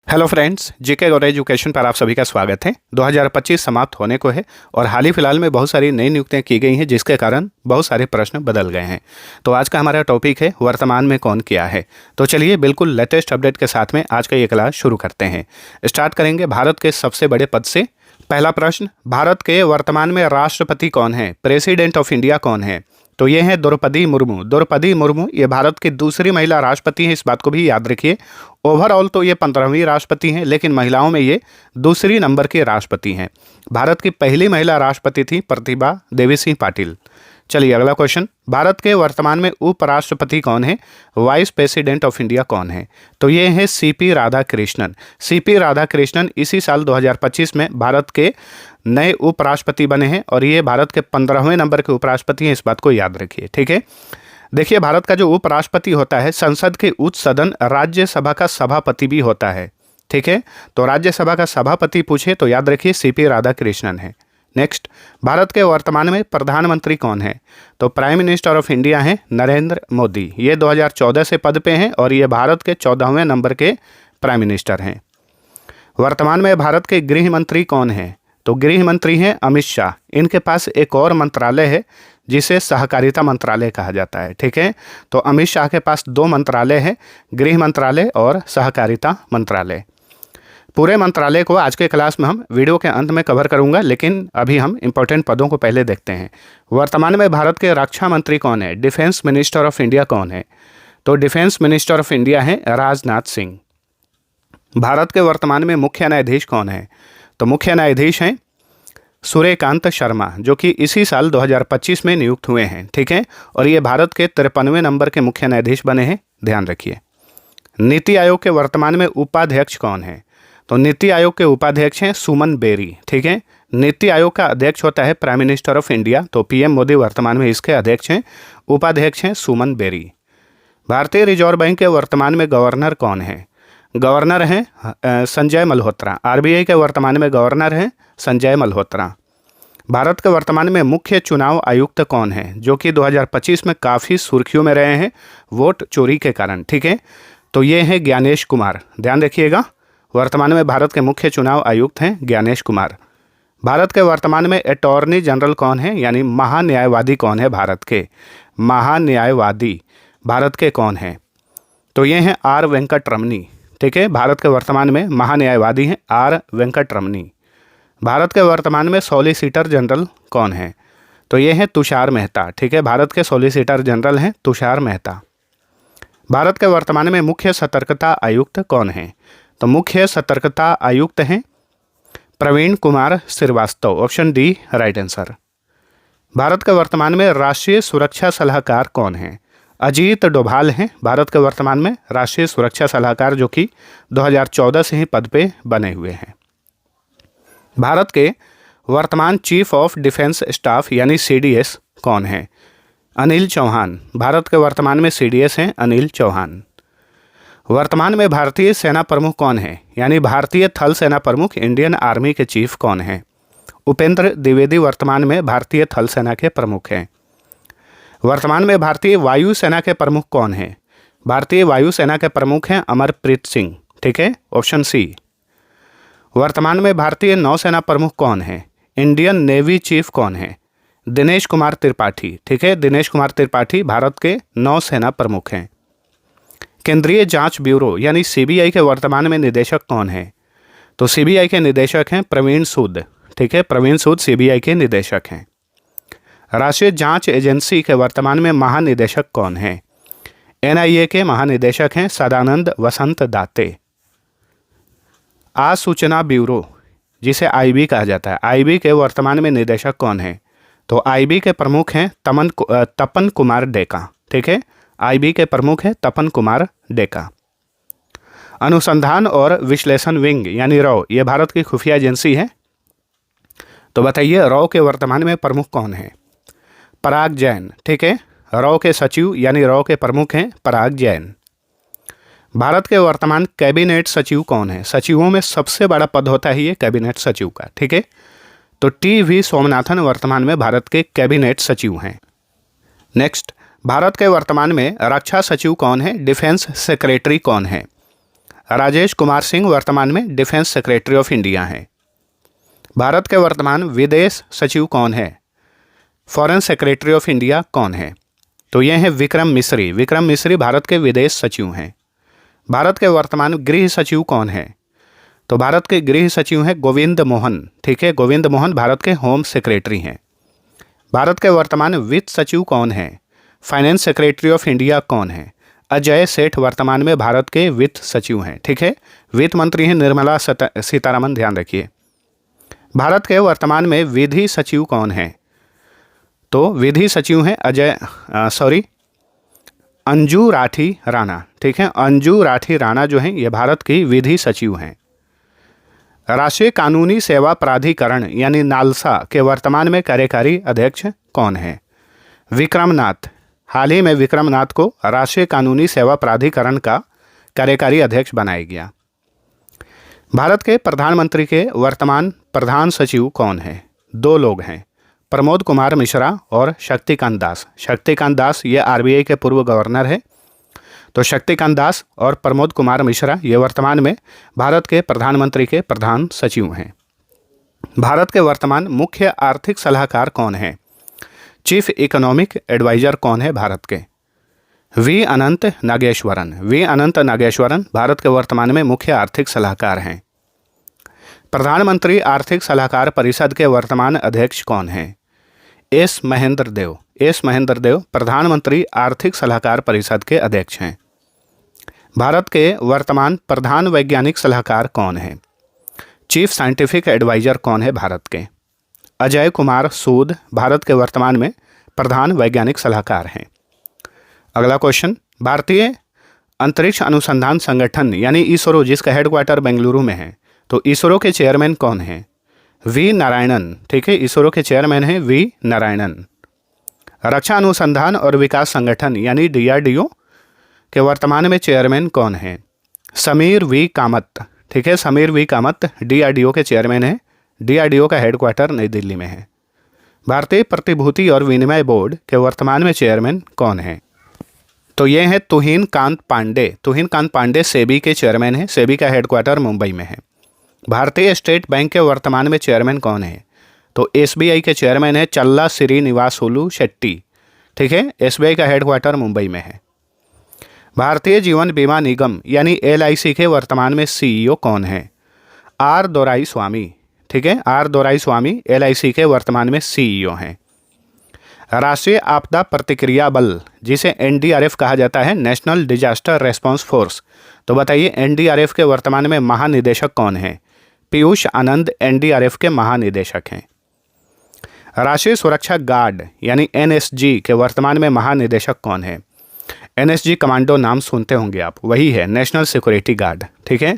Hello friends, GK गौर education पर आप सभी का स्वागत है। 2025 समाप्त होने को है और हाल ही फिलहाल में बहुत सारी नई नियुक्तियां की गई हैं, जिसके कारण बहुत सारे प्रश्न बदल गए हैं। तो आज का हमारा टॉपिक है वर्तमान में कौन किया है। तो चलिए बिल्कुल लेटेस्ट अपडेट के साथ में आज का ये क्लास शुरू करते हैं। स्टार्ट करेंगे भारत के सबसे बड़े पद से। पहला प्रश्न, भारत के वर्तमान में राष्ट्रपति कौन है, प्रेसिडेंट ऑफ इंडिया कौन है। तो ये है द्रौपदी मुर्मू। द्रौपदी मुर्मू ये भारत की दूसरी महिला राष्ट्रपति हैं, इस बात को भी याद रखिए। ओवरऑल तो ये 15वीं राष्ट्रपति हैं, लेकिन महिलाओं में ये दूसरी नंबर के राष्ट्रपति हैं। भारत की पहली महिला राष्ट्रपति थी प्रतिभा देवी सिंह पाटिल। चलिए अगला क्वेश्चन, भारत के वर्तमान में उपराष्ट्रपति कौन है, वाइस प्रेसिडेंट ऑफ इंडिया कौन है। तो ये है सीपी राधाकृष्णन। सीपी राधाकृष्णन इसी साल 2025 में भारत के नए उपराष्ट्रपति बने हैं और ये भारत के 15वें नंबर के उपराष्ट्रपति हैं, इस बात को याद रखिए। ठीक है, देखिए भारत का जो उपराष्ट्रपति होता है संसद के उच्च सदन राज्यसभा का सभापति भी होता है। ठीक है, तो राज्यसभा का सभापति पूछे तो याद रखिए सीपी राधाकृष्णन है। नेक्स्ट, भारत के वर्तमान में प्रधानमंत्री कौन है। तो प्राइम मिनिस्टर ऑफ इंडिया हैं नरेंद्र मोदी। ये 2014 से पद पे हैं और ये भारत के 14वें नंबर के प्राइम मिनिस्टर हैं। वर्तमान में भारत के गृह मंत्री कौन हैं। तो गृह मंत्री हैं अमित शाह। इनके पास एक और मंत्रालय है जिसे सहकारिता मंत्रालय कहा जाता है। ठीक है, तो अमित शाह के पास दो मंत्रालय है, गृह मंत्रालय और सहकारिता मंत्रालय। पूरे मंत्रालय को आज के क्लास में हम वीडियो के अंत में कवर करूंगा, लेकिन अभी हम इंपॉर्टेंट पदों को पहले देखते हैं। वर्तमान में भारत के रक्षा मंत्री कौन है, डिफेंस मिनिस्टर ऑफ इंडिया कौन है। तो डिफेंस मिनिस्टर ऑफ इंडिया है राजनाथ सिंह। भारत के वर्तमान में मुख्य न्यायाधीश कौन है। तो मुख्य न्यायाधीश हैं सूर्यकांत शर्मा, जो कि इसी साल 2025 में नियुक्त हुए हैं। ठीक है, और ये भारत के 53वें नंबर के मुख्य न्यायाधीश बने हैं, ध्यान रखिए। नीति आयोग के वर्तमान में उपाध्यक्ष कौन है। तो नीति आयोग के उपाध्यक्ष हैं सुमन बेरी। ठीक है, नीति आयोग का अध्यक्ष होता है प्राइम मिनिस्टर ऑफ इंडिया, तो पीएम मोदी वर्तमान में इसके अध्यक्ष हैं। उपाध्यक्ष हैं सुमन बेरी। भारतीय रिजर्व बैंक के वर्तमान में गवर्नर कौन है। गवर्नर हैं संजय मल्होत्रा। आरबीआई के वर्तमान में गवर्नर हैं संजय मल्होत्रा। भारत के वर्तमान में मुख्य चुनाव आयुक्त कौन है, जो कि 2025 में काफ़ी सुर्खियों में रहे हैं वोट चोरी के कारण। ठीक है, तो ये हैं ज्ञानेश कुमार, ध्यान रखिएगा। वर्तमान में भारत के मुख्य चुनाव आयुक्त हैं ज्ञानेश कुमार। भारत के वर्तमान में अटॉर्नी जनरल कौन है, यानी महान्यायवादी कौन है भारत के। महान्यायवादी भारत के कौन है। तो ये हैं आर वेंकटरमनी। ठीक है, भारत के वर्तमान में महान्यायवादी हैं आर वेंकटरमनी। भारत के वर्तमान में सॉलिसिटर जनरल कौन है। तो ये हैं तुषार मेहता। ठीक है, भारत के सॉलिसिटर जनरल हैं तुषार मेहता। भारत के वर्तमान में मुख्य सतर्कता आयुक्त कौन है। तो मुख्य सतर्कता आयुक्त हैं Praveen Kumar Srivastava. Option D right answer. Bharat के वर्तमान में राष्ट्रीय सुरक्षा सलाहकार कौन है। अजीत डोभाल हैं भारत के वर्तमान में राष्ट्रीय सुरक्षा सलाहकार, जो कि 2014 से ही पद पे बने हुए हैं। भारत के वर्तमान चीफ ऑफ डिफेंस स्टाफ यानी सीडीएस कौन है। अनिल चौहान। भारत के वर्तमान में सीडीएस हैं अनिल चौहान। वर्तमान में भारतीय सेना प्रमुख कौन है, यानी भारतीय थल सेना प्रमुख इंडियन आर्मी के चीफ कौन है। उपेंद्र द्विवेदी वर्तमान में भारतीय थल सेना के प्रमुख हैं। वर्तमान में भारतीय वायु सेना के प्रमुख कौन है। भारतीय वायु सेना के प्रमुख हैं अमरप्रीत सिंह। ठीक है, ऑप्शन सी। वर्तमान में भारतीय नौसेना प्रमुख कौन है। इंडियन नेवी चीफ कौन है। दिनेश कुमार त्रिपाठी। ठीक है, दिनेश कुमार त्रिपाठी भारत के नौसेना प्रमुख हैं। केंद्रीय जांच ब्यूरो यानी सीबीआई के वर्तमान में निदेशक कौन है। तो सीबीआई के निदेशक हैं प्रवीण सूद। ठीक है, प्रवीण सूद सीबीआई के निदेशक हैं। राष्ट्रीय जांच एजेंसी के वर्तमान में महानिदेशक कौन है। एनआईए के महानिदेशक हैं सदानंद वसंत दाते। आसूचना ब्यूरो जिसे आईबी कहा जाता है, आईबी के वर्तमान में निदेशक कौन है। तो आईबी के प्रमुख हैं तपन कुमार डेका। ठीक है, आईबी के प्रमुख हैं तपन कुमार डेका। अनुसंधान और विश्लेषण विंग यानी रॉ, ये भारत की खुफिया एजेंसी है। तो बताइए रॉ के वर्तमान में प्रमुख कौन है। पराग जैन। ठीक है, रॉ के सचिव यानी रॉ के प्रमुख हैं पराग जैन। भारत के वर्तमान कैबिनेट सचिव कौन है। सचिवों में सबसे बड़ा पद होता है ये कैबिनेट सचिव का। ठीक है, तो टी.वी. स्वामीनाथन वर्तमान में भारत के कैबिनेट सचिव हैं। नेक्स्ट, भारत के वर्तमान में रक्षा सचिव कौन है, डिफेंस सेक्रेटरी कौन है। राजेश कुमार सिंह वर्तमान में डिफेंस सेक्रेटरी ऑफ इंडिया हैं। भारत के वर्तमान विदेश सचिव कौन है? फॉरेन सेक्रेटरी ऑफ इंडिया कौन है? तो ये हैं विक्रम मिस्री। विक्रम मिस्री भारत के विदेश सचिव हैं। भारत के वर्तमान गृह सचिव कौन है? तो भारत के गृह सचिव हैं गोविंद मोहन। ठीक है, गोविंद मोहन भारत के होम सेक्रेटरी हैं। भारत के वर्तमान वित्त सचिव कौन है? फाइनेंस सेक्रेटरी ऑफ इंडिया कौन है? अजय सेठ वर्तमान में भारत के वित्त सचिव हैं। ठीक है, वित्त मंत्री हैं निर्मला सीतारमन, ध्यान रखिए। भारत के वर्तमान में विधि सचिव कौन है? तो विधि सचिव हैं अंजू राठी राणा। ठीक है, अंजू राठी राणा जो हैं ये भारत की विधि सचिव हैं। राष्ट्रीय कानूनी सेवा प्राधिकरण यानी नालसा के वर्तमान में कार्यकारी अध्यक्ष कौन है? विक्रमनाथ। हाल ही में विक्रमनाथ को राष्ट्रीय कानूनी सेवा प्राधिकरण का कार्यकारी अध्यक्ष बनाया गया। भारत के प्रधानमंत्री के वर्तमान प्रधान सचिव कौन है? दो लोग हैं, प्रमोद कुमार मिश्रा और शक्तिकांत दास। शक्तिकांत दास ये आरबीआई के पूर्व गवर्नर है। तो शक्तिकांत दास और प्रमोद कुमार मिश्रा ये वर्तमान में भारत के प्रधानमंत्री के प्रधान सचिव हैं। भारत के वर्तमान मुख्य आर्थिक सलाहकार कौन है? चीफ इकोनॉमिक एडवाइजर कौन है भारत के? वी अनंत नागेश्वरन। वी अनंत नागेश्वरन भारत के वर्तमान में मुख्य आर्थिक सलाहकार हैं। प्रधानमंत्री आर्थिक सलाहकार परिषद के वर्तमान अध्यक्ष कौन हैं? एस महेंद्र देव। एस महेंद्र देव प्रधानमंत्री आर्थिक सलाहकार परिषद के अध्यक्ष हैं। भारत के वर्तमान प्रधान वैज्ञानिक सलाहकार कौन है? चीफ साइंटिफिक एडवाइजर कौन है भारत के? अजय कुमार सूद भारत के वर्तमान में प्रधान वैज्ञानिक सलाहकार हैं। अगला क्वेश्चन, भारतीय अंतरिक्ष अनुसंधान संगठन यानी इसरो जिसका हेडक्वार्टर बेंगलुरु में है, तो इसरो के चेयरमैन कौन है? वी नारायणन। ठीक है, इसरो के चेयरमैन हैं वी नारायणन। रक्षा अनुसंधान और विकास संगठन यानी डीआरडीओ के वर्तमान में चेयरमैन कौन है? समीर वी कामत। ठीक है, समीर वी कामत डीआरडीओ के चेयरमैन हैं। डीआरडीओ का हेडक्वार्टर नई दिल्ली में है। भारतीय प्रतिभूति और विनिमय बोर्ड के वर्तमान में चेयरमैन कौन है? तो ये हैं तुहिन कांत पांडे। तुहिन कांत पांडे सेबी के चेयरमैन हैं। सेबी का हेडक्वार्टर मुंबई में है। भारतीय स्टेट बैंक के वर्तमान में चेयरमैन कौन है? तो एसबीआई के चेयरमैन है चल्ला श्रीनिवासुलु शेट्टी। ठीक है, एसबीआई का हेडक्वार्टर मुंबई में है। भारतीय जीवन बीमा निगम यानी एलआईसी के वर्तमान में सीईओ कौन है? आर दोराई स्वामी। ठीक है, आर दोराई स्वामी एलआईसी के वर्तमान में सीईओ हैं। राष्ट्रीय आपदा प्रतिक्रिया बल जिसे एनडीआरएफ कहा जाता है, नेशनल डिजास्टर रेस्पॉन्स फोर्स, तो बताइए एनडीआरएफ के वर्तमान में महानिदेशक कौन है? पीयूष आनंद एनडीआरएफ के महानिदेशक हैं। राष्ट्रीय सुरक्षा गार्ड यानी एनएसजी के वर्तमान में महानिदेशक कौन है? एनएसजी कमांडो नाम सुनते होंगे आप, वही है नेशनल सिक्योरिटी गार्ड। ठीक है,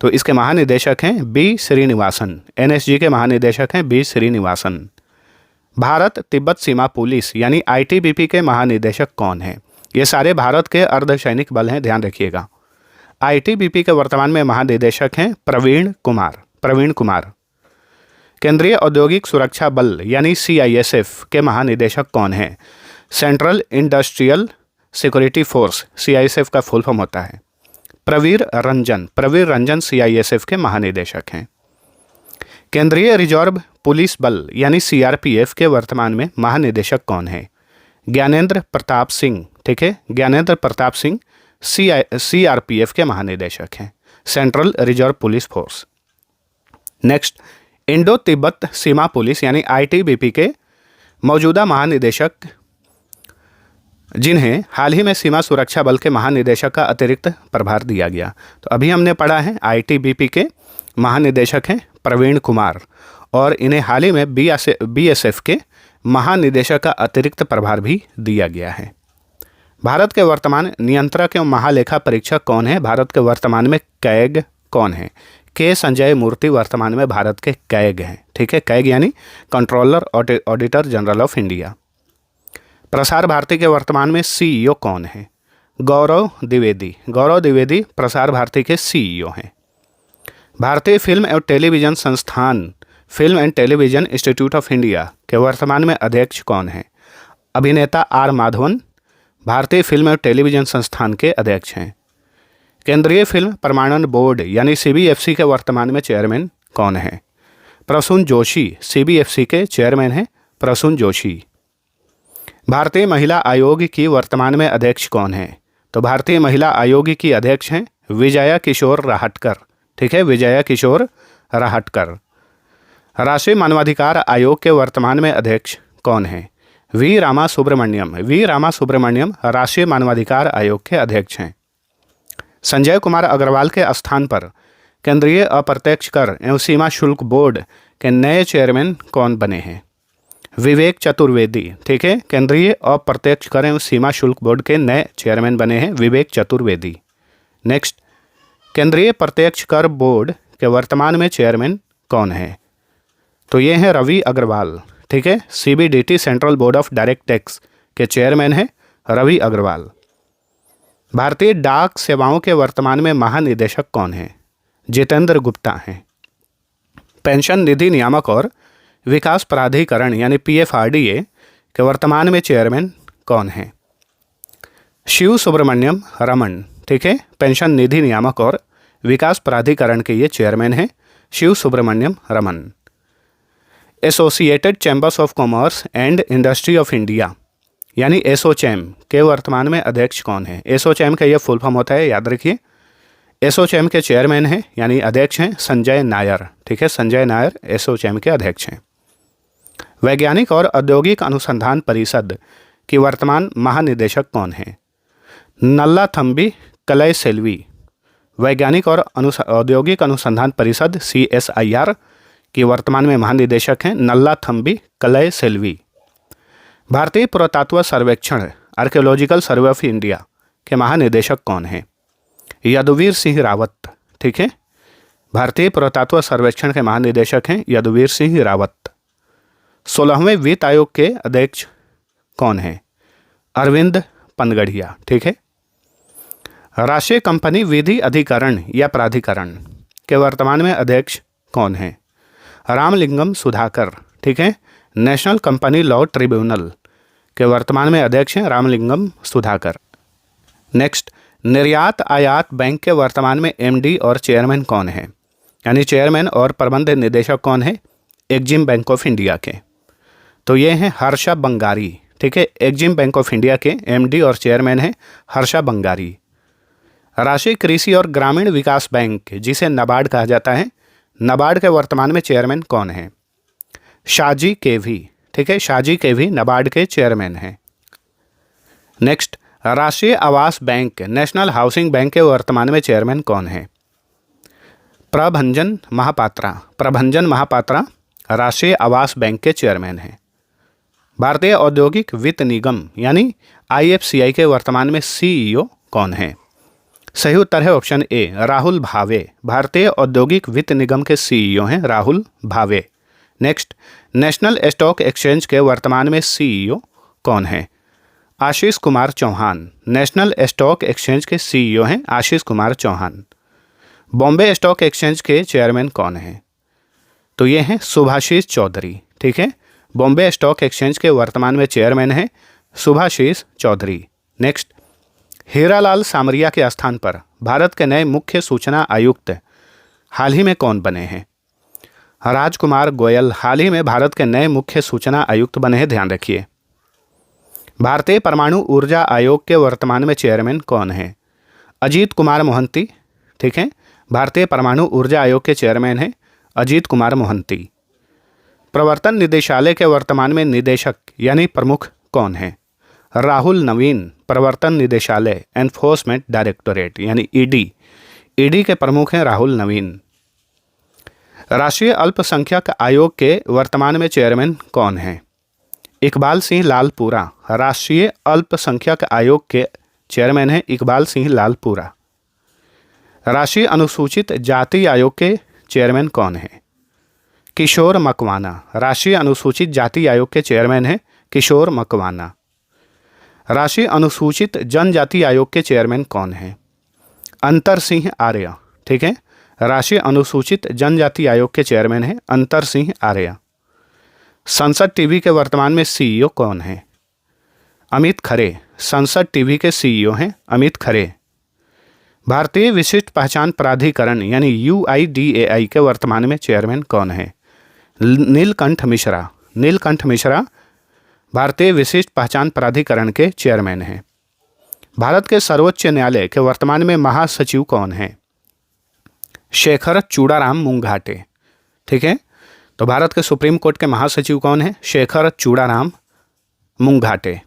तो इसके महानिदेशक हैं बी श्रीनिवासन। एनएसजी के महानिदेशक हैं बी श्रीनिवासन। भारत तिब्बत सीमा पुलिस यानी आईटीबीपी के महानिदेशक कौन है? ये सारे भारत के अर्धसैनिक बल हैं, ध्यान रखिएगा। आईटीबीपी के वर्तमान में महानिदेशक हैं प्रवीण कुमार। केंद्रीय औद्योगिक सुरक्षा बल यानी सीआईएसएफ के महानिदेशक कौन है? Central industrial security force, CISF का फुल फॉर्म होता है। प्रवीर रंजन सीआईएसएफ के महानिदेशक हैं। केंद्रीय रिजर्व पुलिस बल यानी सीआरपीएफ के वर्तमान में महानिदेशक कौन है? ज्ञानेंद्र प्रताप सिंह। ठीक है, ज्ञानेंद्र प्रताप सिंह सीआरपीएफ के महानिदेशक हैं, central reserve police force. Next, Indo तिब्बत सीमा पुलिस यानी आईटीबीपी के मौजूदा महानिदेशक जिन्हें हाल ही में सीमा सुरक्षा बल के महानिदेशक का अतिरिक्त प्रभार दिया गया। तो अभी हमने पढ़ा है आईटीबीपी के महानिदेशक हैं प्रवीण कुमार और इन्हें हाल ही में बीएसएफ के महानिदेशक का अतिरिक्त प्रभार भी दिया गया है। भारत के वर्तमान नियंत्रक एवं महालेखा परीक्षक कौन है? भारत के वर्तमान में कैग कौन है? के संजय मूर्ति वर्तमान में भारत के कैग हैं। ठीक है, कैग यानी controller auditor general of India. Prasar Bharati के वर्तमान में सीईओ कौन है? गौरव द्विवेदी प्रसार भारती के सीईओ हैं। भारतीय फिल्म एवं टेलीविज़न संस्थान film and television institute of India के वर्तमान में अध्यक्ष कौन है? अभिनेता आर माधवन भारतीय फिल्म एवं टेलीविज़न संस्थान के अध्यक्ष हैं। केंद्रीय फिल्म प्रमाणन बोर्ड यानी सीबीएफसी के वर्तमान में चेयरमैन कौन है? प्रसून जोशी सीबीएफसी के चेयरमैन हैं प्रसून जोशी। भारतीय महिला आयोग की वर्तमान में अध्यक्ष कौन है? तो भारतीय महिला आयोग की अध्यक्ष हैं विजया किशोर राहटकर। ठीक है, विजया किशोर राहटकर। राष्ट्रीय मानवाधिकार आयोग के वर्तमान में अध्यक्ष कौन है? वी रामा सुब्रमण्यम। वी रामा सुब्रमण्यम राष्ट्रीय मानवाधिकार आयोग के अध्यक्ष हैं। संजय कुमार अग्रवाल के स्थान पर केंद्रीय अप्रत्यक्ष कर एवं सीमा शुल्क बोर्ड के नए चेयरमैन कौन बने हैं? विवेक चतुर्वेदी। ठीक है, केंद्रीय अप्रत्यक्ष कर एवं सीमा शुल्क बोर्ड के नए चेयरमैन बने हैं विवेक चतुर्वेदी। नेक्स्ट, केंद्रीय प्रत्यक्ष कर बोर्ड के वर्तमान में चेयरमैन कौन है? तो ये हैं रवि अग्रवाल। ठीक है, CBDT central board of direct tax के चेयरमैन हैं रवि अग्रवाल। भारतीय डाक सेवाओं के वर्तमान में महानिदेशक कौन है? जितेंद्र गुप्ता हैं। पेंशन निधि नियामक और विकास प्राधिकरण यानी पीएफआरडीए के वर्तमान में चेयरमैन कौन है? शिव सुब्रमण्यम रमन। ठीक है, पेंशन निधि नियामक और विकास प्राधिकरण के ये चेयरमैन हैं Shiv Subramaniam Raman. Associated chambers of commerce and industry of India यानी एसोचैम के वर्तमान में अध्यक्ष कौन है? एसोचैम का ये फुल फॉर्म होता है, याद रखिए। एसोचैम के चेयरमैन हैं यानी अध्यक्ष हैं संजय नायर। ठीक है, संजय नायर एसोचैम के अध्यक्ष हैं। वैज्ञानिक और औद्योगिक अनुसंधान परिषद की वर्तमान महानिदेशक कौन है? नल्लाथम्बी कलई सेल्वी। वैज्ञानिक और औद्योगिक अनुसंधान परिषद CSIR की वर्तमान में महानिदेशक हैं नल्लाथम्बी कलई सेल्वी। भारतीय पुरातत्व सर्वेक्षण आर्कियोलॉजिकल सर्वे ऑफ इंडिया के महानिदेशक कौन हैं? यदुवीर सिंह रावत। ठीक है, भारतीय पुरातत्व सर्वेक्षण के महानिदेशक हैं यदुवीर सिंह रावत। 16वें वित्त आयोग के अध्यक्ष कौन हैं? अरविंद पनगढ़िया। ठीक है, राष्ट्रीय कंपनी विधि अधिकरण या प्राधिकरण के वर्तमान में अध्यक्ष कौन हैं? रामलिंगम सुधाकर। ठीक है, नेशनल कंपनी लॉ ट्रिब्यूनल के वर्तमान में अध्यक्ष हैं रामलिंगम सुधाकर। नेक्स्ट, निर्यात आयात बैंक के वर्तमान में MD और चेयरमैन कौन है? यानी चेयरमैन और प्रबंध निदेशक कौन है एग्जिम बैंक ऑफ इंडिया के? तो ये हैं हर्षा बंगारी। ठीक है, एग्जिम बैंक ऑफ इंडिया के MD और चेयरमैन हैं हर्षा बंगारी। राष्ट्रीय कृषि और ग्रामीण विकास बैंक जिसे नाबार्ड कहा जाता है, नाबार्ड के वर्तमान में चेयरमैन कौन है? शाजी केवी। ठीक है, शाजी केवी नाबार्ड के चेयरमैन हैं। नेक्स्ट, राष्ट्रीय आवास बैंक नेशनल हाउसिंग बैंक के वर्तमान में चेयरमैन कौन है? प्रभंजन महापात्रा। प्रभंजन महापात्रा राष्ट्रीय आवास बैंक के चेयरमैन हैं। भारतीय औद्योगिक वित्त निगम यानी IFCI के वर्तमान में CEO कौन है? सही उत्तर है ऑप्शन ए राहुल भावे। भारतीय औद्योगिक वित्त निगम के CEO हैं राहुल भावे। नेक्स्ट, नेशनल स्टॉक एक्सचेंज के वर्तमान में CEO कौन है? Ashish Kumar Chauhan. National stock exchange के CEO हैं आशीष कुमार चौहान। बॉम्बे स्टॉक एक्सचेंज के चेयरमैन कौन हैं? तो ये हैं सुभाषिस चौधरी। ठीक है, बॉम्बे स्टॉक एक्सचेंज के वर्तमान में चेयरमैन हैं सुभाषिस चौधरी। नेक्स्ट, हीरालाल सामरिया के स्थान पर भारत के नए मुख्य सूचना आयुक्त हाल ही में कौन बने हैं? राजकुमार गोयल हाल ही में भारत के नए मुख्य सूचना आयुक्त बने हैं, ध्यान रखिए। भारतीय परमाणु ऊर्जा आयोग के वर्तमान में चेयरमैन कौन है? अजीत कुमार मोहंती। ठीक है, भारतीय परमाणु ऊर्जा आयोग के चेयरमैन हैं अजीत कुमार मोहंती। प्रवर्तन निदेशालय के वर्तमान में निदेशक यानी प्रमुख कौन है? राहुल नवीन। प्रवर्तन निदेशालय एनफोर्समेंट डायरेक्टोरेट यानी ईडी के प्रमुख हैं राहुल नवीन। राष्ट्रीय अल्पसंख्यक आयोग के वर्तमान में चेयरमैन कौन हैं? इकबाल सिंह लालपुरा। राष्ट्रीय अल्पसंख्यक आयोग के चेयरमैन हैं इकबाल सिंह लालपुरा। राष्ट्रीय अनुसूचित जाति आयोग के चेयरमैन कौन हैं? किशोर मकवाना। राष्ट्रीय अनुसूचित जाति आयोग के चेयरमैन हैं किशोर मकवाना। राष्ट्रीय अनुसूचित जनजाति आयोग के चेयरमैन कौन हैं? अंतर सिंह आर्य। ठीक है, राष्ट्रीय अनुसूचित जनजाति आयोग के चेयरमैन हैं अंतर सिंह आर्य। संसद टीवी के वर्तमान में CEO कौन है? अमित खरे। संसद टीवी के CEO हैं अमित खरे। भारतीय विशिष्ट पहचान प्राधिकरण यानी UIDAI के वर्तमान में चेयरमैन कौन है? नीलकंठ मिश्रा। नीलकंठ मिश्रा भारतीय विशिष्ट पहचान प्राधिकरण के चेयरमैन हैं। भारत के सर्वोच्च न्यायालय के वर्तमान में महासचिव कौन है? शेखर चूड़ाराम मुंगघाटे। ठीक है, तो भारत के सुप्रीम कोर्ट के महासचिव कौन है? शेखर चूड़ाराम मुंगघाटे।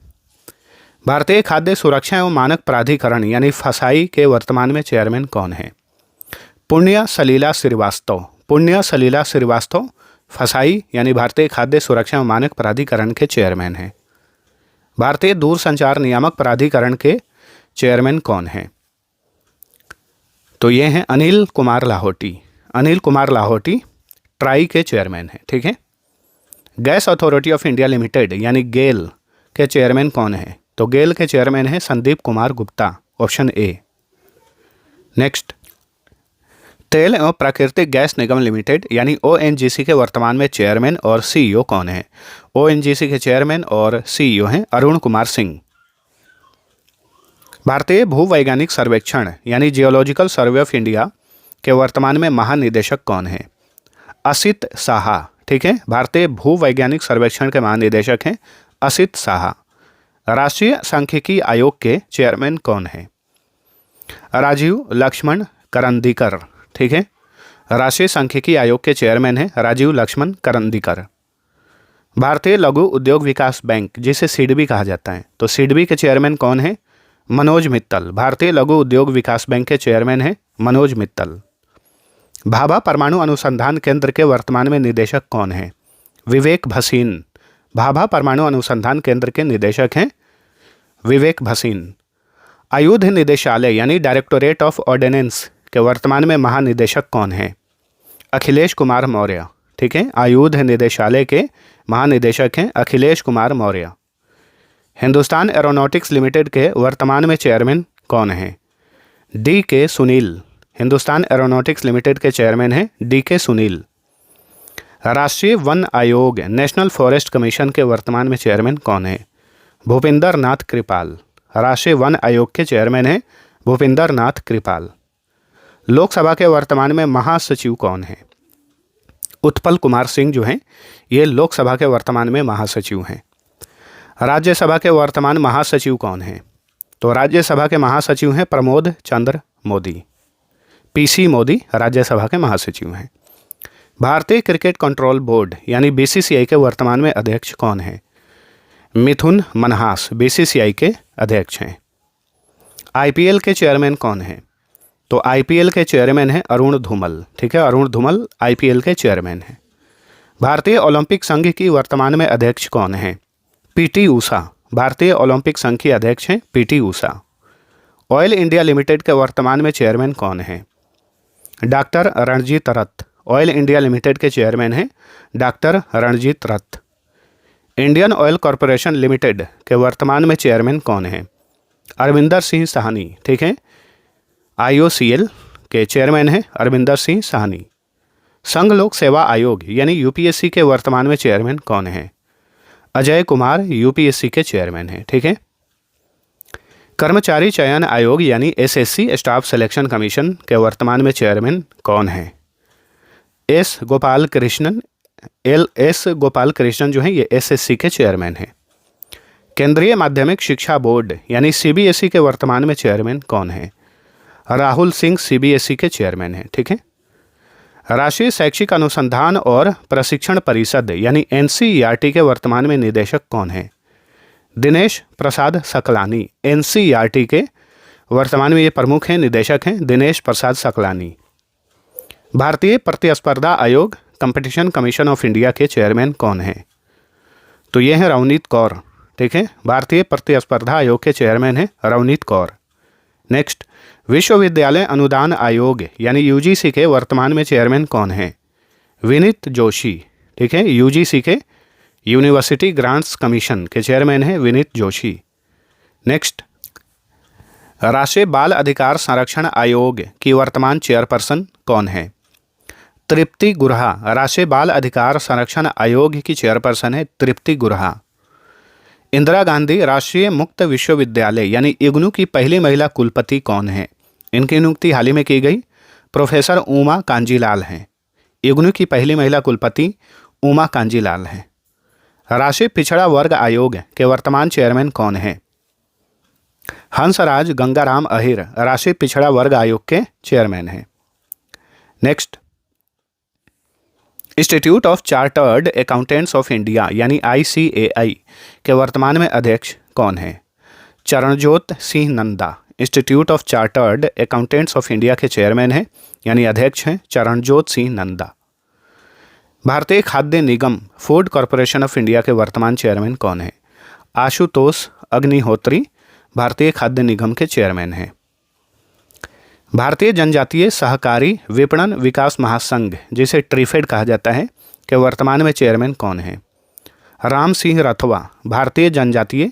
भारतीय खाद्य सुरक्षा एवं मानक प्राधिकरण यानी फसाई के वर्तमान में चेयरमैन कौन है? पुण्य सलीला श्रीवास्तव। पुण्य सलीला श्रीवास्तव फसाई यानी भारतीय खाद्य सुरक्षा एवं मानक प्राधिकरण के चेयरमैन हैं। भारतीय दूरसंचार नियामक प्राधिकरण के चेयरमैन कौन हैं? तो ये हैं अनिल कुमार लाहौटी। अनिल कुमार लाहौटी ट्राई के चेयरमैन हैं। ठीक है, gas authority of India limited यानी गेल के चेयरमैन कौन है? तो गेल के चेयरमैन हैं Sandeep Kumar Gupta, option A. Next, तेल एवं प्राकृतिक गैस निगम लिमिटेड यानी ONGC के वर्तमान में चेयरमैन और CEO कौन है? ONGC के चेयरमैन और CEO हैं अरुण कुमार सिंह। भारतीय भूवैज्ञानिक सर्वेक्षण यानी जियोलॉजिकल सर्वे ऑफ इंडिया के वर्तमान में महानिदेशक कौन है? असित साहा। ठीक है, भारतीय भूवैज्ञानिक सर्वेक्षण के महानिदेशक हैं असित साहा। राष्ट्रीय सांख्यिकी आयोग के चेयरमैन कौन है? राजीव लक्ष्मण करंदीकर। ठीक है, राष्ट्रीय सांख्यिकी आयोग के चेयरमैन हैं राजीव लक्ष्मण करंदीकर। भारतीय लघु उद्योग विकास बैंक जिसे सिडबी कहा जाता है, तो सिडबी के चेयरमैन कौन है? मनोज मित्तल। भारतीय लघु उद्योग विकास बैंक के चेयरमैन हैं मनोज मित्तल। भाभा परमाणु अनुसंधान केंद्र के वर्तमान में निदेशक कौन है? विवेक भसीन। भाभा परमाणु अनुसंधान केंद्र के निदेशक हैं विवेक भसीन। आयुध निदेशालय यानी डायरेक्टोरेट ऑफ ऑर्डिनेंस के वर्तमान में महानिदेशक कौन है? अखिलेश कुमार मौर्य। ठीक है, आयुध निदेशालय के महानिदेशक हैं अखिलेश कुमार मौर्य। हिंदुस्तान एरोनॉटिक्स लिमिटेड के वर्तमान में चेयरमैन कौन है? DK Sunil. Hindustan aeronautics limited के चेयरमैन हैं DK सुनील। राष्ट्रीय वन आयोग नेशनल फॉरेस्ट कमीशन के वर्तमान में चेयरमैन कौन है? भूपिंदर नाथ कृपाल। राष्ट्रीय वन आयोग के चेयरमैन हैं भूपिंदर नाथ कृपाल। लोकसभा के वर्तमान में महासचिव कौन है? उत्पल कुमार सिंह जो हैं ये लोकसभा के वर्तमान में महासचिव हैं। राज्यसभा के वर्तमान महासचिव कौन हैं? तो राज्यसभा के महासचिव हैं प्रमोद चंद्र मोदी। PC मोदी राज्यसभा के महासचिव हैं। भारतीय क्रिकेट कंट्रोल बोर्ड यानी BCCI के वर्तमान में अध्यक्ष कौन है? मिथुन मनहास BCCI के अध्यक्ष हैं। IPL के चेयरमैन कौन है? तो IPL के चेयरमैन हैं अरुण धूमल। ठीक है, अरुण धूमल IPL के चेयरमैन हैं। भारतीय ओलंपिक संघ की वर्तमान में अध्यक्ष कौन है? PT ऊषा। भारतीय ओलंपिक संघ की अध्यक्ष हैं PT Usha. Oil India limited के वर्तमान में चेयरमैन कौन है? डॉक्टर रणजीत रथ। ऑयल इंडिया लिमिटेड के चेयरमैन हैं डॉक्टर रणजीत रथ। इंडियन ऑयल कॉरपोरेशन लिमिटेड के वर्तमान में चेयरमैन कौन है? अरविंदर सिंह साहनी। ठीक है, IOCL के चेयरमैन हैं अरविंदर सिंह साहनी। संघ लोक सेवा आयोग यानी UPSC के वर्तमान में चेयरमैन कौन है? अजय कुमार UPSC के चेयरमैन हैं। ठीक है, कर्मचारी चयन आयोग यानी SSC स्टाफ सिलेक्शन कमीशन के वर्तमान में चेयरमैन कौन है? S गोपाल कृष्णन जो है ये SSC के चेयरमैन हैं। केंद्रीय माध्यमिक शिक्षा बोर्ड यानी CBSE के वर्तमान में चेयरमैन कौन है? राहुल सिंह CBSE के चेयरमैन हैं। ठीक है, राष्ट्रीय शैक्षिक अनुसंधान और प्रशिक्षण परिषद यानी NCERT के वर्तमान में निदेशक कौन है? दिनेश प्रसाद सकलानी। NCERT के वर्तमान में ये प्रमुख हैं, निदेशक हैं दिनेश प्रसाद सकलानी। भारतीय प्रतिस्पर्धा आयोग कंपटीशन कमीशन ऑफ इंडिया के चेयरमैन कौन हैं? तो ये हैं रवनीत कौर। ठीक है, भारतीय प्रतिस्पर्धा आयोग के चेयरमैन हैं रवनीत कौर। नेक्स्ट, विश्वविद्यालय अनुदान आयोग यानी UGC के वर्तमान में चेयरमैन कौन है? विनीत जोशी। ठीक है, UGC के यूनिवर्सिटी ग्रांट्स कमीशन के चेयरमैन हैं विनीत जोशी। नेक्स्ट, राष्ट्रीय बाल अधिकार संरक्षण आयोग की वर्तमान चेयरपर्सन कौन है? तृप्ति गुरहा। राष्ट्रीय बाल अधिकार संरक्षण आयोग की चेयरपर्सन है तृप्ति गुरहा। इंदिरा गांधी राष्ट्रीय मुक्त विश्वविद्यालय यानी IGNOU की पहली महिला कुलपति कौन है? इनकी नियुक्ति हाल ही में की गई प्रोफेसर उमा कांजीलाल हैं। इग्नू की पहली महिला कुलपति उमा कांजीलाल हैं। राष्ट्रीय पिछड़ा वर्ग आयोग के वर्तमान चेयरमैन कौन हैं? हंसराज गंगाराम अहिर राष्ट्रीय पिछड़ा वर्ग आयोग के चेयरमैन हैं। Next, institute of chartered accountants of India यानी ICAI के वर्तमान में अध्यक्ष कौन हैं? Charanjot Singh Nanda institute of chartered accountants of India के चेयरमैन हैं यानी अध्यक्ष हैं चरणजोत सिंह नंदा। भारतीय खाद्य निगम फूड कॉरपोरेशन ऑफ इंडिया के वर्तमान चेयरमैन कौन हैं? आशुतोष अग्निहोत्री भारतीय खाद्य निगम के चेयरमैन हैं। भारतीय जनजातीय सहकारी विपणन विकास महासंघ जिसे ट्रीफेड कहा जाता है के वर्तमान में चेयरमैन कौन हैं? राम सिंह रथवा भारतीय जनजातीय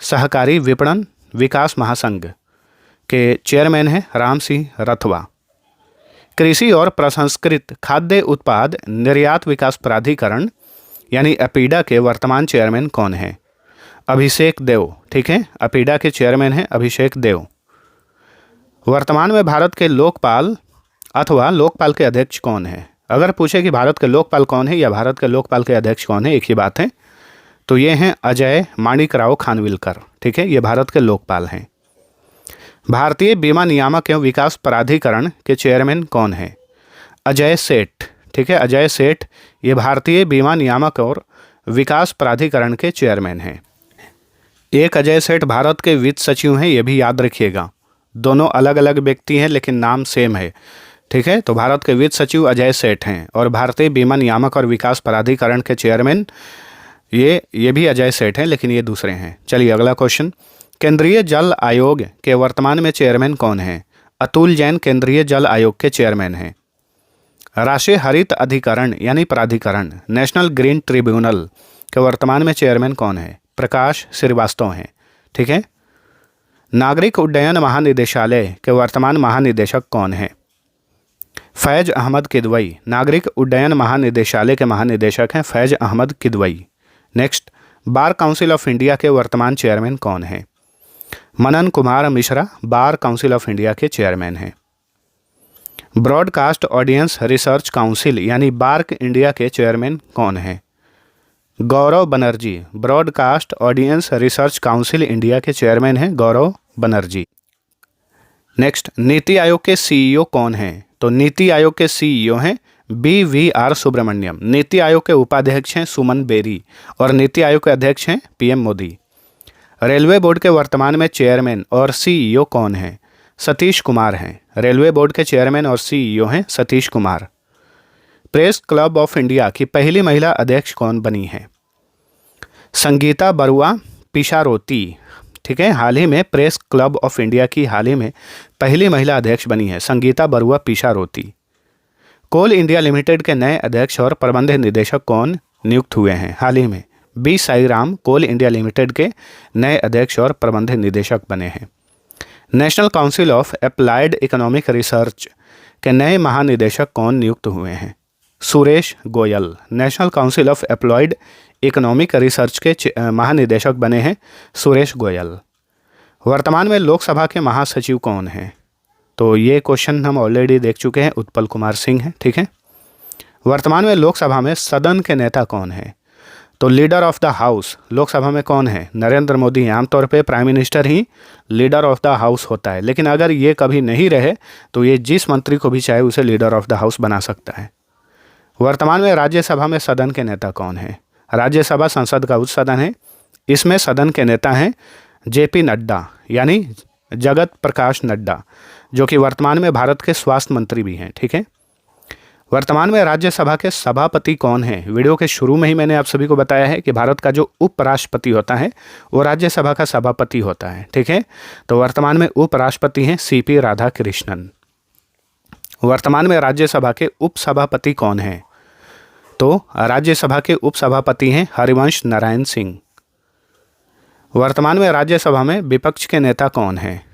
सहकारी विपणन विकास महासंघ के चेयरमैन हैं राम सिंह रथवा। कृषि और प्रसंस्कृत खाद्य उत्पाद निर्यात विकास प्राधिकरण यानी अपीडा के वर्तमान चेयरमैन कौन हैं? अभिषेक देव। ठीक है, अपीडा के चेयरमैन हैं अभिषेक देव। वर्तमान में भारत के लोकपाल अथवा लोकपाल के अध्यक्ष कौन है? अगर पूछे कि भारत के लोकपाल कौन है या भारत के लोकपाल के अध्यक्ष कौन है, एक ही बात है, तो ये हैं अजय माणिकराव खानविलकर। ठीक है, ये भारत के लोकपाल हैं। भारतीय बीमा नियामक एवं विकास प्राधिकरण के चेयरमैन कौन है? अजय सेठ। ठीक है, अजय सेठ ये भारतीय बीमा नियामक और विकास प्राधिकरण के चेयरमैन हैं। एक अजय सेठ भारत के वित्त सचिव हैं, ये भी याद रखिएगा। दोनों अलग अलग व्यक्ति हैं लेकिन नाम सेम है। ठीक है, तो भारत के वित्त सचिव अजय सेठ हैं और भारतीय बीमा नियामक और विकास प्राधिकरण के चेयरमैन ये भी अजय सेठ हैं लेकिन ये दूसरे हैं। चलिए अगला क्वेश्चन, केंद्रीय जल आयोग के वर्तमान में चेयरमैन कौन हैं? अतुल जैन केंद्रीय जल आयोग के चेयरमैन हैं। राष्ट्रीय हरित अधिकरण यानी प्राधिकरण नेशनल ग्रीन ट्रिब्यूनल के वर्तमान में चेयरमैन कौन है? प्रकाश श्रीवास्तव हैं। ठीक है, नागरिक उड्डयन महानिदेशालय के वर्तमान महानिदेशक कौन हैं? फैज अहमद किदवई नागरिक उड्डयन महानिदेशालय के महानिदेशक हैं Faiz Ahmed Kidwai. Next, bar council of India के वर्तमान चेयरमैन कौन हैं? Manan Kumar Mishra bar council of India के चेयरमैन हैं। ब्रॉडकास्ट ऑडियंस रिसर्च काउंसिल यानी बार्क इंडिया के चेयरमैन कौन हैं? Gaurav Banerjee broadcast audience research council India के चेयरमैन हैं गौरव बनर्जी। नेक्स्ट, नीति आयोग के CEO कौन हैं? तो नीति आयोग के CEO हैं BVR सुब्रमण्यम। नीति आयोग के उपाध्यक्ष हैं सुमन बेरी और नीति आयोग के अध्यक्ष हैं PM मोदी। रेलवे बोर्ड के वर्तमान में चेयरमैन और CEO कौन हैं? सतीश कुमार हैं। रेलवे बोर्ड के चेयरमैन और CEO हैं Satish Kumar. Press club of India की पहली महिला अध्यक्ष कौन बनी है? संगीता बरुआ पिशारोती। ठीक है, हाल ही में प्रेस क्लब ऑफ इंडिया की हाल ही में पहली महिला अध्यक्ष बनी है संगीता बरुआ पिशारोती। कोल इंडिया लिमिटेड के नए अध्यक्ष और प्रबंध निदेशक कौन नियुक्त हुए हैं? हाल ही में B साईराम कोल इंडिया लिमिटेड के नए अध्यक्ष और प्रबंध निदेशक बने हैं। National council of applied economic research के नए महानिदेशक कौन नियुक्त हुए हैं? Suresh Goyal national council of applied economic research के महानिदेशक बने हैं सुरेश गोयल। वर्तमान में लोकसभा के महासचिव कौन हैं? तो ये क्वेश्चन हम ऑलरेडी देख चुके हैं, उत्पल कुमार सिंह हैं। ठीक है, वर्तमान में लोकसभा में सदन के नेता कौन है? तो leader of the house Lok Sabha में कौन है? नरेंद्र मोदी। आमतौर पे prime minister he leader of the house होता है, लेकिन अगर ये कभी नहीं रहे तो ये जिस मंत्री को भी चाहे उसे लीडर ऑफ द हाउस बना सकता है। वर्तमान में राज्यसभा में सदन के नेता कौन है? राज्यसभा संसद का उच्च सदन है, इसमें सदन के नेता हैं JP नड्डा यानी जगत प्रकाश नड्डा, जो कि वर्तमान में भारत के स्वास्थ्य मंत्री भी हैं। ठीक है, वर्तमान में राज्यसभा के सभापति कौन हैं? वीडियो के शुरू में ही मैंने आप सभी को बताया है कि भारत का जो उपराष्ट्रपति होता है वो राज्यसभा का सभापति होता है। ठीक है, तो वर्तमान में उपराष्ट्रपति हैं CP राधाकृष्णन। वर्तमान में राज्यसभा के उपसभापति कौन हैं? तो राज्यसभा के उपसभापति हैं हरिवंश नारायण सिंह। वर्तमान में राज्यसभा में विपक्ष के नेता कौन हैं?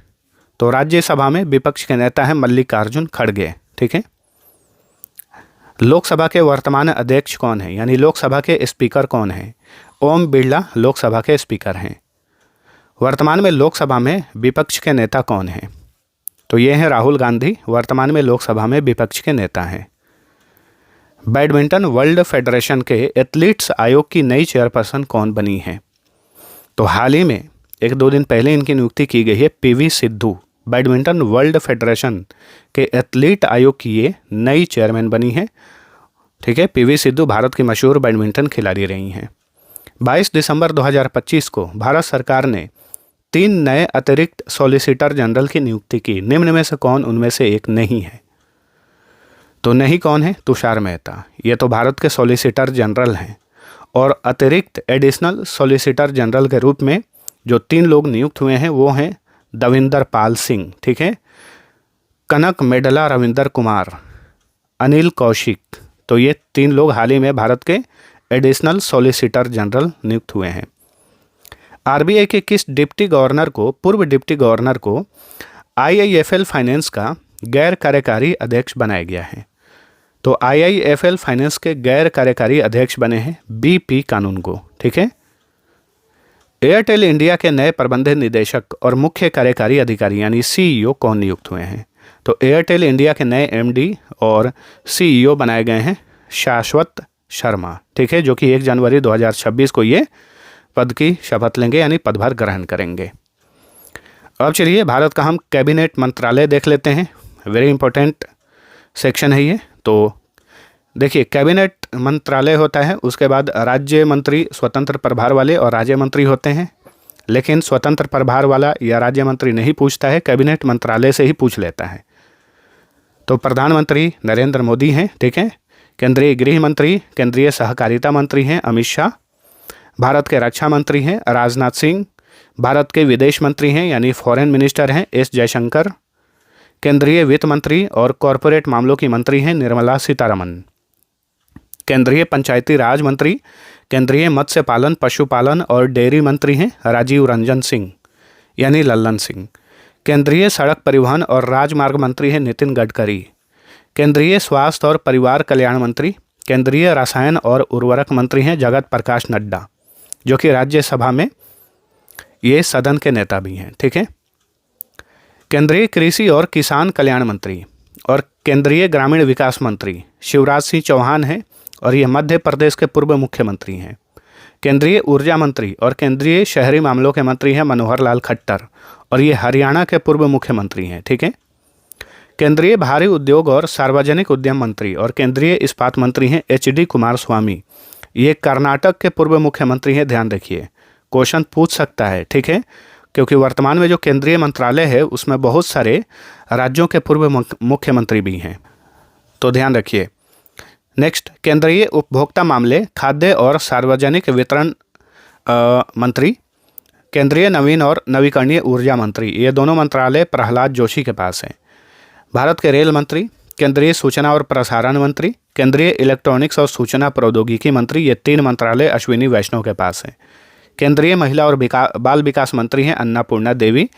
तो राज्यसभा में विपक्ष के नेता हैं मल्लिकार्जुन खड़गे। ठीक है, लोकसभा के वर्तमान अध्यक्ष कौन है यानी लोकसभा के स्पीकर कौन हैं? ओम बिरला लोकसभा के स्पीकर हैं। वर्तमान में लोकसभा में विपक्ष के नेता कौन हैं? तो ये हैं राहुल गांधी, वर्तमान में लोकसभा में विपक्ष के नेता हैं। बैडमिंटन वर्ल्ड फेडरेशन के एथलीट्स आयोग की नई चेयरपर्सन कौन बनी है? तो हाल ही में 1-2 दिन पहले इनकी नियुक्ति की गई है। PV Sidhu badminton world federation के एथलीट आयोग की ये नई चेयरमैन बनी है। ठीक है, पीवी सिद्धू भारत की मशहूर बैडमिंटन खिलाड़ी रही हैं। 22 दिसंबर 2025 को भारत सरकार ने 3 नए अतिरिक्त सॉलिसिटर जनरल की नियुक्ति की। निम्न में से कौन उनमें से एक नहीं है? तो नहीं कौन है? तुषार मेहता। ये तो भारत के सॉलिसिटर जनरल हैं। और अतिरिक्त एडिशनल सॉलिसिटर जनरल के रूप में जो 3 लोग नियुक्त हुए हैं वो हैं दविंदर पाल सिंह, ठीक है, कनक मेडला रविंदर कुमार, अनिल कौशिक। तो ये 3 लोग हाल ही में भारत के एडिशनल सॉलिसिटर जनरल नियुक्त हुए हैं। आरबीआई के किस पूर्व डिप्टी गवर्नर को आईआईएफएल फाइनेंस का गैर कार्यकारी अध्यक्ष बनाया गया है? तो आईआईएफएल फाइनेंस के गैर कार्यकारी अध्यक्ष बने हैं बीपी कानूनगो। ठीक है। एयरटेल इंडिया के नए प्रबंध निदेशक और मुख्य कार्यकारी अधिकारी यानी सीईओ कौन नियुक्त हुए हैं? तो एयरटेल इंडिया के नए एमडी और सीईओ बनाए गए हैं शाश्वत शर्मा। ठीक है, जो कि 1 जनवरी 2026 को ये पद की शपथ लेंगे यानी पदभार ग्रहण करेंगे। अब चलिए भारत का हम कैबिनेट मंत्रालय देख लेते हैं। वेरी इंपॉर्टेंट सेक्शन है ये। तो देखिए, कैबिनेट मंत्रालय होता है, उसके बाद राज्य मंत्री स्वतंत्र प्रभार वाले और राज्य मंत्री होते हैं। लेकिन स्वतंत्र प्रभार वाला या राज्य मंत्री नहीं पूछता है, कैबिनेट मंत्रालय से ही पूछ लेता है। तो प्रधानमंत्री नरेंद्र मोदी हैं, ठीक है। केंद्रीय गृह मंत्री, केंद्रीय सहकारिता मंत्री हैं अमित शाह। भारत के रक्षा मंत्री हैं राजनाथ सिंह। भारत के विदेश मंत्री हैं यानी फॉरेन मिनिस्टर हैं एस जयशंकर। केंद्रीय वित्त मंत्री और कॉरपोरेट मामलों की मंत्री हैं निर्मला सीतारमण। केंद्रीय पंचायती राज मंत्री, केंद्रीय मत्स्य पालन, पशुपालन और डेयरी मंत्री हैं राजीव रंजन सिंह यानी लल्लन सिंह। केंद्रीय सड़क परिवहन और राजमार्ग मंत्री हैं नितिन गडकरी। केंद्रीय स्वास्थ्य और परिवार कल्याण मंत्री, केंद्रीय रसायन और उर्वरक मंत्री हैं जगत प्रकाश नड्डा, जो कि राज्यसभा में ये सदन के नेता भी हैं। ठीक है। केंद्रीय कृषि और किसान कल्याण मंत्री और केंद्रीय ग्रामीण विकास मंत्री शिवराज सिंह चौहान हैं और ये मध्य प्रदेश के पूर्व मुख्यमंत्री हैं। केंद्रीय ऊर्जा मंत्री और केंद्रीय शहरी मामलों के मंत्री हैं मनोहर लाल खट्टर और ये हरियाणा के पूर्व मुख्यमंत्री हैं। ठीक है। केंद्रीय भारी उद्योग और सार्वजनिक उद्यम मंत्री और केंद्रीय इस्पात मंत्री हैं एचडी कुमारस्वामी। ये कर्नाटक के पूर्व मुख्यमंत्री हैं। ध्यान रखिए, क्वेश्चन पूछ सकता है। ठीक है, क्योंकि वर्तमान में जो केंद्रीय मंत्रालय है उसमें बहुत सारे राज्यों के पूर्व मुख्यमंत्री भी हैं, तो ध्यान रखिए। नेक्स्ट, केंद्रीय उपभोक्ता मामले, खाद्य और सार्वजनिक वितरण मंत्री, केंद्रीय नवीन और नवीकरणीय ऊर्जा मंत्री, ये दोनों मंत्रालय प्रहलाद जोशी के पास हैं। भारत के रेल मंत्री, केंद्रीय सूचना और प्रसारण मंत्री, केंद्रीय इलेक्ट्रॉनिक्स और सूचना प्रौद्योगिकी मंत्री, ये 3 मंत्रालय अश्विनी वैष्णव के पास हैं। केंद्रीय महिला और बाल विकास मंत्री हैं अन्नपूर्णा देवी।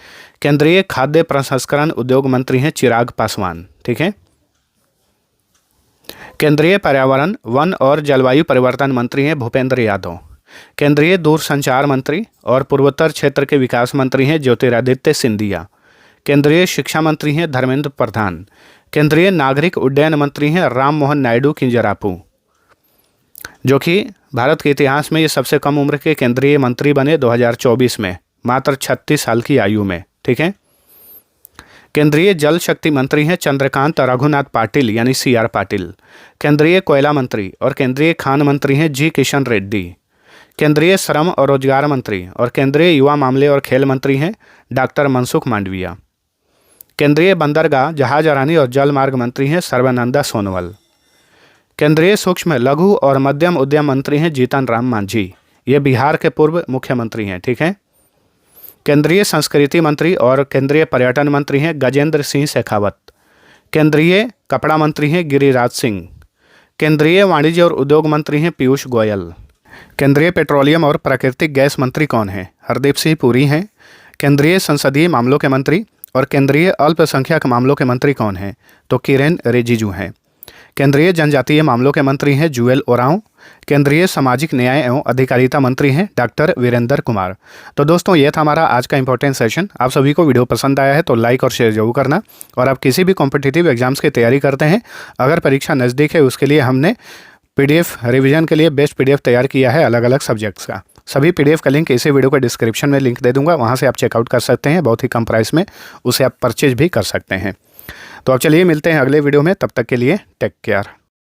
केंद्रीय खाद्य प्रसंस्करण उद्योग मंत्री हैं चिराग पासवान। ठीक है। केंद्रीय पर्यावरण, वन और जलवायु परिवर्तन मंत्री हैं भूपेंद्र यादव। केंद्रीय दूरसंचार मंत्री और पूर्वोत्तर क्षेत्र के विकास मंत्री हैं ज्योतिरादित्य सिंधिया। केंद्रीय शिक्षा मंत्री हैं धर्मेंद्र प्रधान। केंद्रीय नागरिक उड्डयन मंत्री हैं राम मोहन नायडू किंजरापू, जो कि भारत के इतिहास में ये सबसे कम उम्र के केंद्रीय मंत्री बने 2024 में, मात्र 36 साल की आयु में। ठीक है। केंद्रीय जल शक्ति मंत्री हैं चंद्रकांत रघुनाथ पाटिल यानी CR पाटिल। केंद्रीय कोयला मंत्री और केंद्रीय खान मंत्री हैं जी किशन रेड्डी। केंद्रीय श्रम और रोजगार मंत्री और केंद्रीय युवा मामले और खेल मंत्री हैं डॉक्टर मनसुख मांडविया। केंद्रीय बंदरगाह, जहाजरानी और जल मार्ग मंत्री हैं सर्बानंद सोनोवाल। केंद्रीय सूक्ष्म, लघु और मध्यम उद्यम मंत्री हैं जीतन राम मांझी। ये बिहार के पूर्व मुख्यमंत्री हैं। ठीक है। केंद्रीय संस्कृति मंत्री और केंद्रीय पर्यटन मंत्री हैं गजेंद्र सिंह शेखावत। केंद्रीय कपड़ा मंत्री हैं गिरिराज सिंह। केंद्रीय वाणिज्य और उद्योग मंत्री हैं पीयूष गोयल। केंद्रीय पेट्रोलियम और प्राकृतिक गैस मंत्री कौन हैं? हरदीप सिंह पुरी हैं। केंद्रीय संसदीय मामलों के मंत्री और केंद्रीय अल्पसंख्यक मामलों के मंत्री कौन हैं? तो किरेन रिजिजू हैं। केंद्रीय जनजातीय मामलों के मंत्री हैं जुएल ओरांव केंद्रीय सामाजिक न्याय एवं अधिकारिता मंत्री हैं डॉक्टर वीरेंद्र कुमार। तो दोस्तों ये था हमारा आज का इंपॉर्टेंट सेशन। आप सभी को वीडियो पसंद आया है तो लाइक और शेयर जरूर करना। और आप किसी भी कॉम्पिटिटिव एग्जाम्स की तैयारी करते हैं, अगर परीक्षा नज़दीक है, उसके लिए हमने PDF रिवीजन के लिए बेस्ट PDF तैयार किया है अलग अलग सब्जेक्ट्स का। सभी PDF का लिंक इसी वीडियो के डिस्क्रिप्शन में लिंक दे दूंगा, वहां से आप चेकआउट कर सकते हैं। बहुत ही कम प्राइस में उसे आप परचेज भी कर सकते हैं। तो अब चलिए मिलते हैं अगले वीडियो में, तब तक के लिए टेक केयर।